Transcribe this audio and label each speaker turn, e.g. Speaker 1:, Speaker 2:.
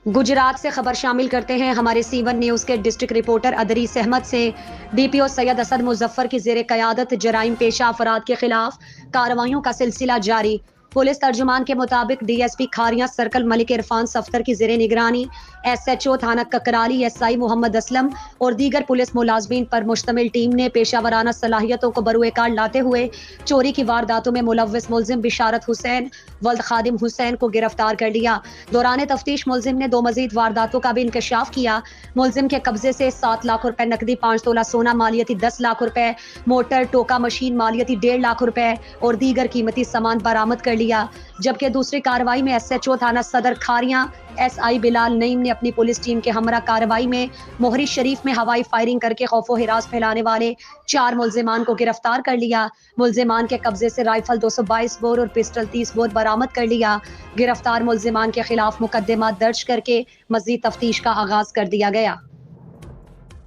Speaker 1: गुजरात से खबर शामिल करते हैं हमारे C1 न्यूज़ के डिस्ट्रिक्ट रिपोर्टर अदरीस अहमद से। DPO सैयद असद मुजफ्फर की ज़ेरे क़यादत जराइम पेशा अफराद के खिलाफ कार्रवाइयों का सिलसिला जारी। पुलिस तर्जुमान के मुताबिक DSP खारियां सर्कल मलिक इरफान सफ्तर की ज़ेरे निगरानी SHO थाना ककराली SI मोहम्मद असलम और दीगर पुलिस मुलाजमीन पर मुश्तमिल टीम ने पेशावराना सलाहियतों को बरूए कार लाते हुए चोरी की वारदातों में मुलव्विस मुलजिम बिशारत हुसैन वल्द खादिम हुसैन को गिरफ्तार कर लिया। दौरान तफ्तीश मुलजिम ने 2 मजीद वारदातों का भी इंकशाफ किया। मुलजिम के कब्जे से 7 लाख रुपए नकदी, 5 तोला सोना मालियती 10 लाख रुपए, मोटर टोका मशीन मालियती 1.5 लाख रुपए और दीगर कीमती सामान बरामद कर लिया। जबकि दूसरी कार्रवाई में SHO थाना सदर खारियां SI बिलाल नईम ने अपनी पुलिस टीम के हमरा कार्रवाई में मोहरी शरीफ में हवाई फायरिंग करके खौफो हिरास फैलाने वाले 4 मुलजिमान को गिरफ्तार कर लिया। मुलजिमान के कब्जे से राइफल 222 बोर और पिस्टल 30 बोर बरामद कर लिया। गिरफ्तार मुलजिमान के खिलाफ मुकदमा दर्ज करके मजीद तफ्तीश का आगाज कर दिया गया।